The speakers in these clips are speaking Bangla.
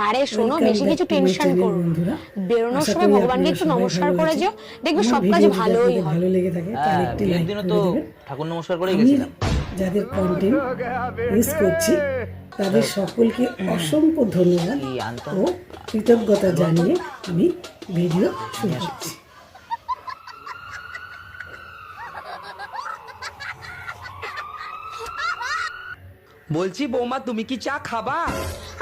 আরে শোনো, বেশি কিছু টেনশন করো না, বেরোনোর সময় ভগবানকে একটু নমস্কার করে যেও, দেখবে সব কাজ ভালোই হবে। ভালো লেগে থাকে তাহলে একটু লাইক করে দেবেন। ঠাকুর নমস্কার করে গেছিলাম। যাদের কন্টেন্ট মিস করছি তাদের সকলকে অসংখ্য ধন্যবাদ ও কৃতজ্ঞতা জানিয়ে আমি ভিডিও শুরু করছি। বলছি বৌমা, তুমি কি চা খাবা?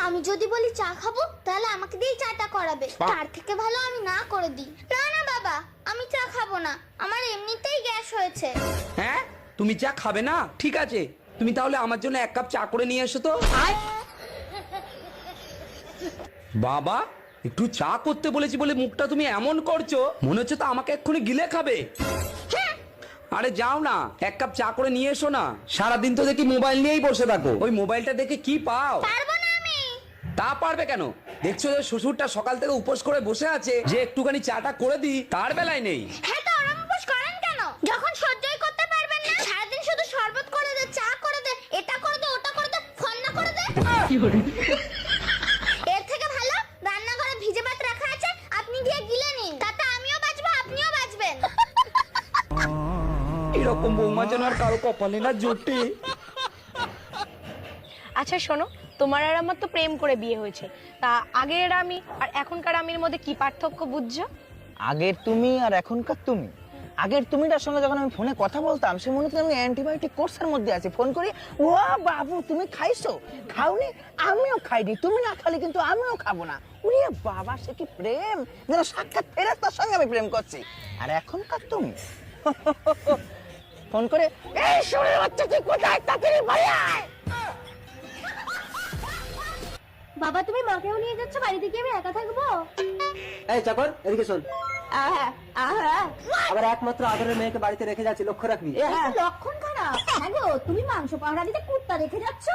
আমি যদি বলি চা খাবো তাহলে আমাকে দিয়ে চাটা করাবে, তার থেকে ভালো আমি না করে দিই। না না বাবা, আমি চা খাবো না, আমার এমনিতেই গ্যাস হয়েছে। হ্যাঁ, তুমি চা খাবে না? ঠিক আছে, তুমি তাহলে আমার জন্য 1 কাপ চা করে নিয়ে এসো তো। বাবা, একটু চা করতে বলেছি বলে মুখটা তুমি এমন করছো, মনে হচ্ছে তো আমাকে এক্ষুনি গিলে খাবে। আরে যাও না, 1 কাপ চা করে নিয়ে এসো না। সারাদিন তো দেখি মোবাইল নিয়েই বসে থাকো, ওই মোবাইলটা দেখে কি পাও? পারবো না আমি। তা পারবে কেন? দেখছো যে শ্বশুরটা সকাল থেকে উপোস করে বসে আছে, যে একটুখানি চাটা করে দিই তার বেলায় নেই। হ্যাঁ, তো ওরম উপোস করেন কেন যখন সহ্যই করতে পারবেন না? সারাদিন শুধু শরবত করে দে, চা করে দে, এটা করে দে, ওটা করে দে, ফন্না করে দে। এর থেকে ভালো রান্নাঘরে ভিজে ভাত রাখা আছে, আপনি দিয়ে গিলে নিন, তাতে আমিও বাঁচবো, আপনিও বাঁচবেন। এরকম বৌমা যেন আর কারো কপালে না জোটে। আচ্ছা শোনো, তোমার আর আমার তো প্রেম করে বিয়ে হয়েছে, তা আগের আমি আর এখনকার আমির মধ্যে কি পার্থক্য বুঝছো? আগের তুমি আর এখনকার তুমি। আগের তুমিটার সঙ্গে যখন আমি ফোনে কথা বলতাম, সে মনে হতো আমি অ্যান্টিবায়োটিক কোর্সের মধ্যে আছি। ফোন করি, ও বাবু তুমি খাইছো? খাওনি? আমিও খাইনি। তুমি না খালি কিন্তু আমিও খাবো না। ওরে বাবা, সে কি প্রেম! যেন সাক্ষাৎ ফেরেশতার সঙ্গে আমি প্রেম করছি। আর এখনকার তুমি ফোন করে, এই শোনের বাচ্চা তুই কোথায়, তাড়াতাড়ি বাড়ি আয়। বাবা, তুমি মাকেও নিয়ে যাচ্ছ বাড়িতে, কি আমি একা থাকবো? এই চাকর, এদিকে শোন। আবার একমাত্র আদরের মেয়েকে বাড়িতে রেখে যাচ্ছি, লক্ষ্য রাখবি। লক্ষণ খারাপ। হ্যাঁ গো, তুমি মাংস পাহারা দিতে কুত্তা রেখে যাচ্ছ?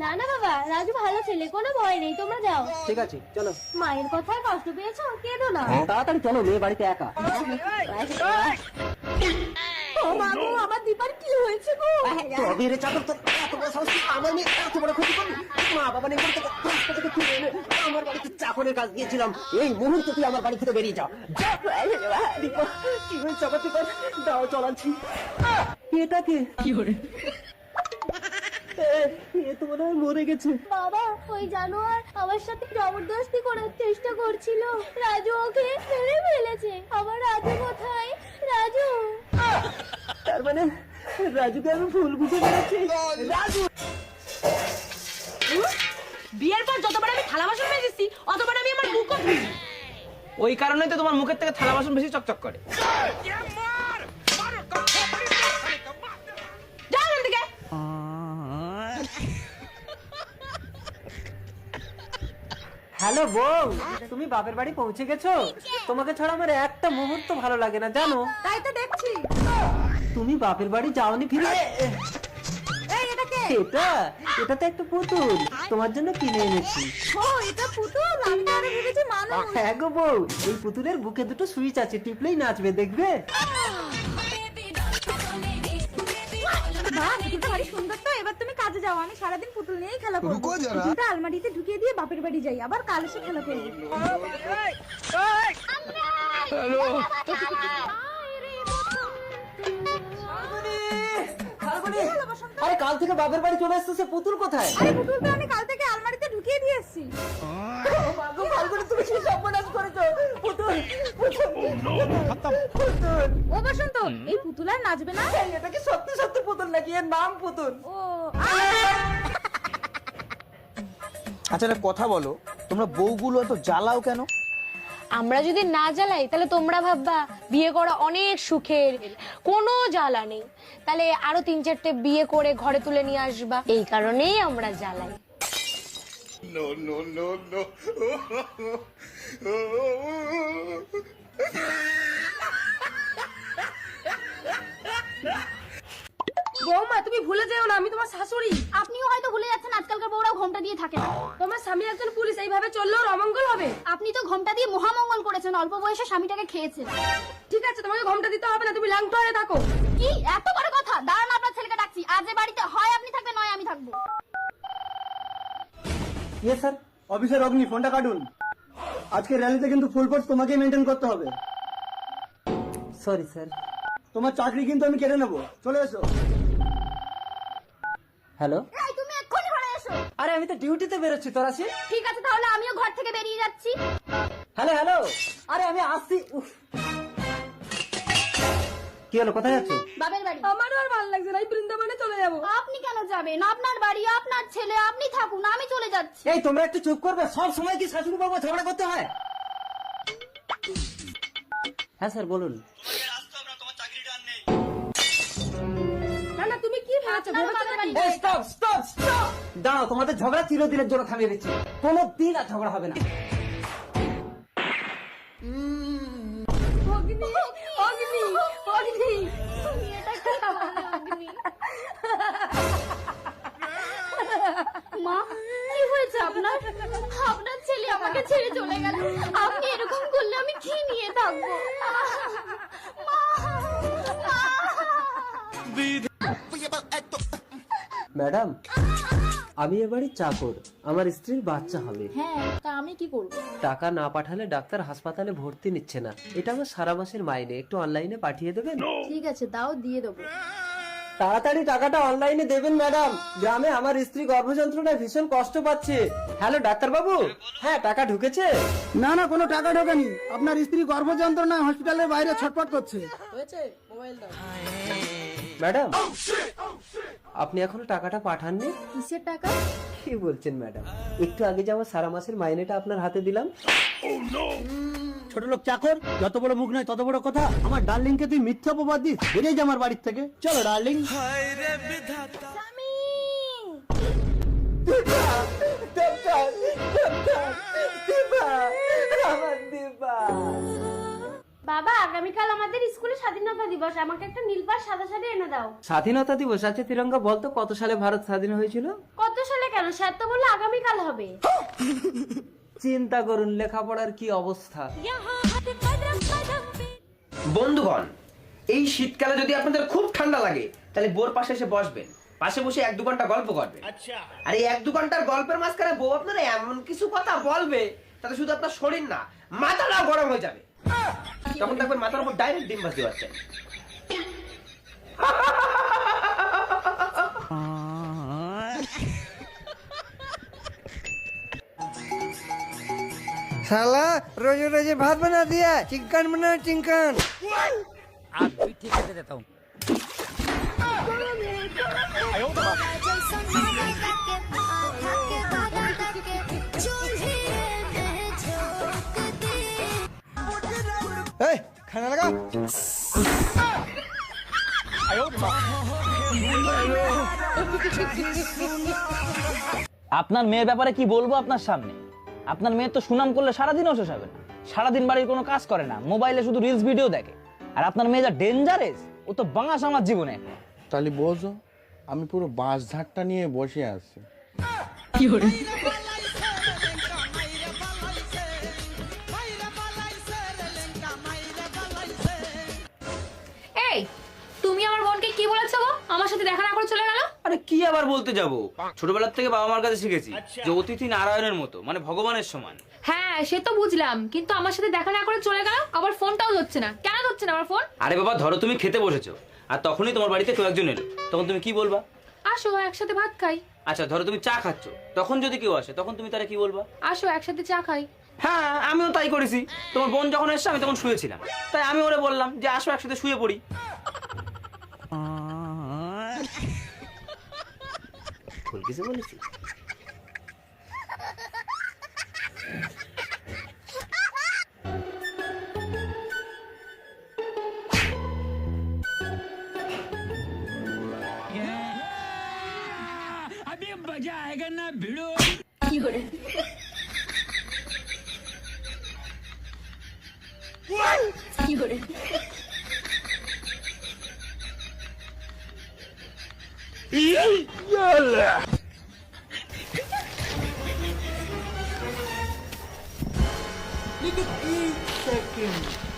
না না বাবা, রাজু ভালো ছেলে, কোনো ভয় নেই, তোমরা যাও। ঠিক আছে, চলো। মায়ের কথায় কষ্ট পেয়েছো, কেঁদো না। তাড়াতাড়ি চলো, মেয়ে বাড়িতে একা। ও মা গো, আমার দীপার কি হয়েছে গো? তবে রে চাকর, তোর এত বড় সাহস, তুই আমার মেয়ে এত বড় ক্ষতি করলি? মা বাবা নেই বলতে রাস্তা থেকে তুলে এনে আমার বাড়িতে চাকরের কাজ দিয়েছিলাম, এই মুহূর্তে তুই আমার বাড়ি থেকে বেরিয়ে যা। দীপা, কি হয়েছে চাকর? দীপা, দাও চলাচ্ছি। এটাকে কি করে? এ তো মনে হয় মরে গেছে। বাবা, ওই জানোয়ার আমার সাথে জবরদস্তি করার চেষ্টা করছিল, রাজু ওকে মেরে ফেলেছে। আমার রাজু কোথায়? রাজু! তার মানে রাজুকে আমি ভুল বুঝে বেড়াচ্ছি। রাজু! বিয়ের পর যতবার আমি থালা বাসন মেজেছি, অতবার আমি আমার মুখও ধুই। ওই কারণেই তো তোমার মুখের থেকে থালা বাসন বেশি চকচক করে। যাও এখান থেকে। হ্যালো বউ, তুমি বাপের বাড়ি পৌঁছে গেছো? তোমাকে ছাড়া আমার একটা মুহূর্ত ভালো লাগে না জানো? তাই তো দেখছি। তুমি বাপের বাড়ি যাওনি ফিরে? এই এটা কে? এটা তো একটা পুতুল, তোমার জন্য কিনে এনেছি। ও, এটা পুতুল? আমি তো আরো ভেবেছি মানুষ। হ্যাঁ গো বউ, এই পুতুলের বুকে দুটো সুইচ আছে, টিপলেই নাচবে, দেখবে? বাহ, পুতুলটা ভারী সুন্দর তো। এবার তুমি কাজে যাও, আমি সারাদিন পুতুল নিয়েই খেলা করবো। পুতুলটা আলমারিতে ঢুকিয়ে দিয়ে বাপের বাড়ি যাই, আবার কাল এসে খেলা করবো। আরে কাল থেকে বাপের বাড়ি চলে আসছে, পুতুল কোথায়? আরে পুতুলটা আমি কাল থেকে আলমারিতে ঢুকিয়ে দিয়ে এসেছি। তুমি কি সর্বনাশ করেছো? পুতুল, ও বসন্ত, এই পুতুল আর নাচবে না? এটা কি সত্যি সত্যি পুতুল নাকি এর নাম পুতুল? ও আচ্ছা একটা কথা বলো, তোমরা বউগুলো এত জ্বালাও কেন? আমরা যদি না জ্বালাই তাহলে তোমরা ভাববা বিয়ে করা অনেক সুখের, কোনো জ্বালা নেই, তাহলে আরো 3-4টে বিয়ে করে ঘরে তুলে নিয়ে আসবা, এই কারণেই আমরা জ্বালাই। বৌমা, তুমি ভুলে যেও না, আমি তোমার শাশুড়ি। আপনিও হয়তো ভুলে যাচ্ছেন, আজকালকার বউরা ঘোমটা দিয়ে থাকে না। তোমার স্বামী একজন পুলিশ, এইভাবে চললেও অমঙ্গল হবে। আপনি তো ঘোমটা দিয়ে মহামঙ্গল করেছেন, অল্প বয়সে স্বামীটাকে খেয়েছেন। ঠিক আছে, তোমাকে ঘোমটা দিতে হবে না, তুমি ল্যাংটো হয়ে থাকো। কি এত বড় কথা? দাঁড়ান, আপনার ছেলেকে ডাকছি। আজ এ বাড়িতে হয় আপনি থাকবেন, নয় আমি থাকবো। ইয়ে স্যার, অফিসার অগ্নি, ফোনটা কাটুন। আজকে র্যালিতে কিন্তু ফুল ফোর্স তোমাকেই মেনটেন করতে হবে। Sorry sir. তোমার চাকরি কিন্তু আমি কেড়ে নেবো, চলে এসো। হ্যালো, এই তুমি এক্ষুনি ঘরে এসো। আরে আমি তো ডিউটিতে বেরোচ্ছি, তোর আছি। ঠিক আছে, তাহলে আমিও ঘর থেকে বেরিয়ে যাচ্ছি। হ্যালো হ্যালো, আরে আমি আসছি। উফ, কি হলো, কোথায় যাচ্ছ? বাবার বাড়ি। আমারও আর ভালো লাগছে না, এই বৃন্দাবনে চলে যাবো। আপনি কেন যাবেন? আপনার বাড়ি, আপনার ছেলে, আপনি থাকুন, আমি চলে যাচ্ছি। এই তোমরা একটু চুপ করবে, সব সময় কি শাশুড়ি বাবা ঝগড়া করতে হয়? হ্যাঁ স্যার বলুন। না না, তুমি কি ভেবেছো? ভেবেছো নাকি? এই স্টপ স্টপ স্টপ, দাঁড়াও, তোমাদের ঝগড়া চিরদিনের জন্য থামিয়ে দিচ্ছি। কোনো দিন আর ঝগড়া হবে না। অগ্নি, অগ্নি, অগ্নি। তুমি এটা কি করলে, অগ্নি? মা, কি হয়েছে আপনার? আপনার ছেলে আমাকে ছেড়ে চলে গেল। আপনি এরকম করলে আমি কি নিয়ে থাকবো? মা, ম্যাডাম, আমি এবারই চাকর, আমার স্ত্রীর বাচ্চা হবে। হ্যাঁ, তা আমি কি করব? টাকা না পাঠালে ডাক্তার হাসপাতালে ভর্তি নিচ্ছে না। এটা আমার সারা মাসের মাইনে, একটু অনলাইনে পাঠিয়ে দেবেন? ঠিক আছে, দাও, দিয়ে দেবো। তাড়াতাড়ি টাকাটা অনলাইনে দেবেন ম্যাডাম, গ্রামে আমার স্ত্রী গর্ভযন্ত্রণায় ভীষণ কষ্ট পাচ্ছে। হ্যালো ডাক্তার বাবু, হ্যাঁ টাকা ঢুকেছে? না না, কোনো টাকা ঢোকেনি। আপনার স্ত্রী গর্ভযন্ত্রণায় হসপিটালের বাইরে ছটফট করছে। ম্যাডাম, আপনি এখনো টাকাটা পাঠাননি? কিসের টাকা? কি বলছেন ম্যাডাম, একটু আগে যে আমার সারা মাসের মাইনেটা আপনার হাতে দিলাম। ছোট লোক চাকর, যত বড় মুখ নয় তত বড় কথা। আমার ডার্লিংকে তুই মিথ্যা অপবাদ দিস, বেরিয়ে যা আমার বাড়ির থেকে। চলো ডার্লিং। স্বামী! বাবা, আগামীকাল আমাদের স্কুলে স্বাধীনতা দিবস, আমাকে একটা নীল পাড় সাদা শাড়ি এনে দাও। স্বাধীনতা দিবস আছে তিরঙ্গা, বলতো কত সালে ভারত স্বাধীন হয়েছিল? কত সালে কেন, স্যার তো বললো আগামীকাল হবে। চিন্তা করুন লেখাপড়ার কি অবস্থা। বন্ধুগণ, এই শীতকালে যদি আপনাদের খুব ঠান্ডা লাগে তাহলে বোর পাশে এসে বসবেন, পাশে বসে 1-2 ঘন্টা গল্প করবেন। আর এই 1-2 ঘন্টার গল্পের মাঝখানে বউ আপনারা এমন কিছু কথা বলবে তাতে শুধু আপনার শরীর না, মাথাটা গরম হয়ে যাবে। তখন দেখবেন মাথার উপর ডাইরেক্ট ডিম ভাজি হচ্ছে। साला रोज रोज भात बना दिया, चिकन बना चिकन। आप भी ठीक से देता हूँ। ए, खाना लगा। আপনার মেয়ের ব্যাপারে কি বলবো আপনার সামনে? আপনার মেয়ে তো সুনাম করলে সারাদিনও শেষ হবে না। সারাদিন বাড়ির কোনো কাজ করে না, মোবাইলে শুধু রিলস ভিডিও দেখে। আর আপনার মেয়ে যা ডেঞ্জারেস, ও তো বাংলাদেশ আমার জীবনে। তাহলে বোঝো, আমি পুরো বাঁশ ঝাড়টা নিয়ে বসে আছি। এই, তুমি আমার বোনকে কি বলেছো গো? আমার সাথে দেখা না করে চলে গেল। আরে কি আবার বলতে যাব, ছোটবেলার থেকে বাবা মার কাছে শিখেছি যে অতিথি নারায়ণের মতো, মানে ভগবানের সমান। হ্যাঁ, সে তো বুঝলাম, কিন্তু আমার সাথে দেখা না করে চলে গেল, আবার ফোনটাও ধরছে না। কেন ধরছে না আমার ফোন? আরে বাবা, ধরো তুমি খেতে বসেছো আর তখনই তোমার বাড়িতে কেউ একজন এলো, তখন তুমি কি বলবা? আসো একসাথে ভাত খাই। আচ্ছা ধরো তুমি চা খাচ্ছ, তখন যদি কেউ আসে তখন তুমি তারা কি বলবা? আসো একসাথে চা খাই। হ্যাঁ, আমিও তাই করেছি। তোমার বোন যখন এসছে আমি তখন শুয়েছিলাম, তাই আমি ওরে বললাম যে আসো একসাথে শুয়ে পড়ি। ভুল কিছু বলেছি? अभी मजा आएगा ना भिड़ो। কি করে? কি করে? लेकिन 1 सेकंड